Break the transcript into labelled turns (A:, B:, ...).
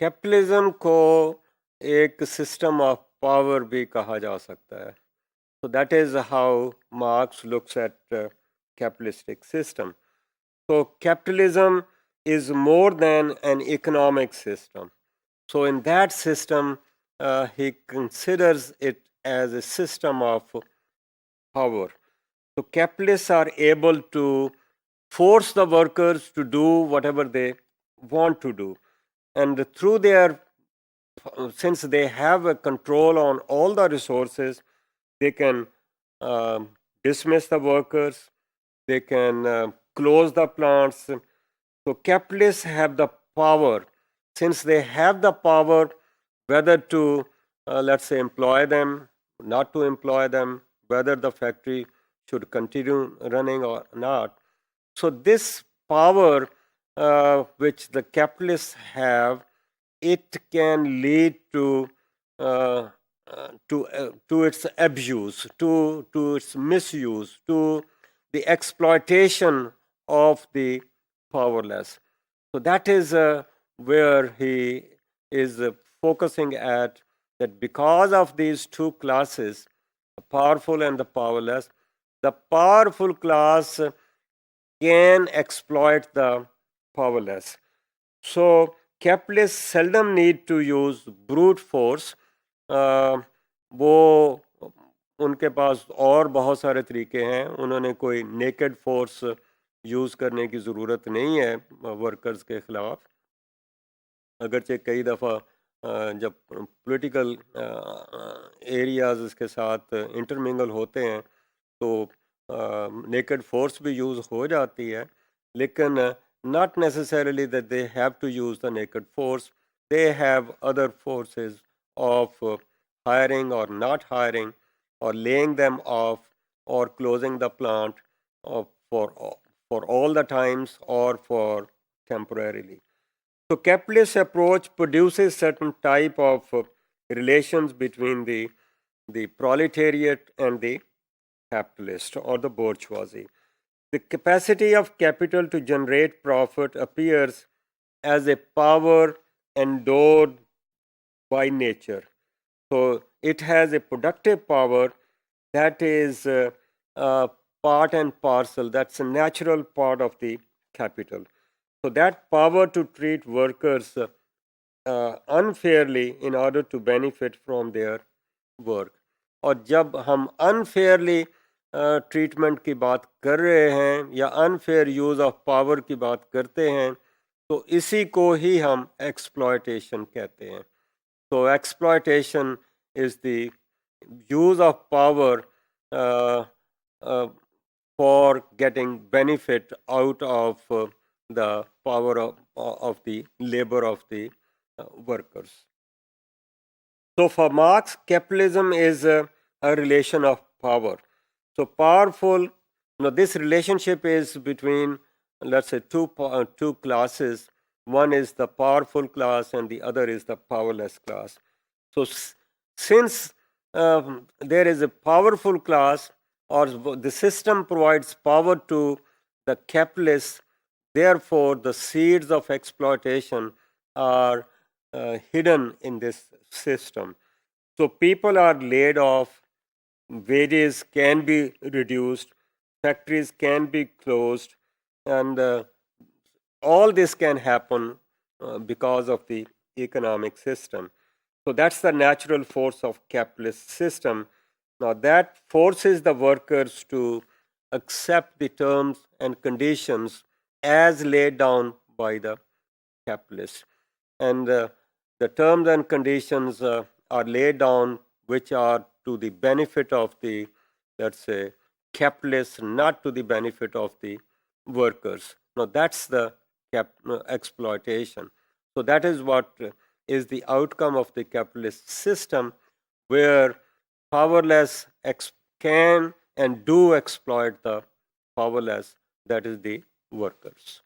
A: Capitalism को एक system of power भी कहा जा सकता है. So that is how Marx looks at capitalistic system. So capitalism is more than an economic system. So in that system, he considers it as a system of power. So capitalists are able to force the workers to do whatever they want to do. And through their, since they have a control on all the resources, they can dismiss the workers, they can close the plants. So capitalists have the power. Since they have the power, whether to, let's say, employ them, not to employ them, whether the factory should continue running or not. So this power which the capitalists have, it can lead to its abuse, to its misuse, to the exploitation of the powerless. So that is where he is focusing at, that because of these two classes, the powerful and the powerless, the powerful class can exploit the powerless. So capitalists seldom need to use brute force. वो उनके पास और बहुत सारे तरीके हैं. उन्होंने कोई naked force use करने की ज़रूरत नहीं है वर्कर्स के ख़िलाफ़. अगरचे कई दफ़ा जब पॉलिटिकल एरियाज़ इसके साथ इंटरमिंगल होते हैं तो नेकेड फोर्स भी यूज़ हो जाती है, लेकिन not necessarily that they have to use the naked force. They have other forces of hiring or not hiring, or laying them off, or closing the plant for all the times or for temporarily. So capitalist approach produces certain type of relations between the proletariat and the capitalist or the bourgeoisie. The capacity of capital to generate profit appears as a power endowed by nature. So it has a productive power that is part and parcel, that's a natural part of the capital. So that power to treat workers unfairly in order to benefit from their work. और जब हम unfairly treatment की बात कर रहे हैं या unfair use of power की बात करते हैं, तो इसी को ही हम एक्सप्लॉयटेशन कहते हैं. तो exploitation is the use of power for getting benefit out of the power of the labour of the workers. So for Marx, capitalism is a relation of power. So powerful, this relationship is between, let's say, two classes. One is the powerful class and the other is the powerless class. So since there is a powerful class, or the system provides power to the capitalists, therefore the seeds of exploitation are hidden in this system. So people are laid off, wages can be reduced, factories can be closed, and all this can happen because of the economic system. So that's the natural force of capitalist system. Now that forces the workers to accept the terms and conditions as laid down by the capitalists. And the terms and conditions are laid down which are to the benefit of the, let's say, capitalists, not to the benefit of the workers. Now that's the exploitation. So that is what is the outcome of the capitalist system, where powerless can and do exploit the powerless, that is the workers.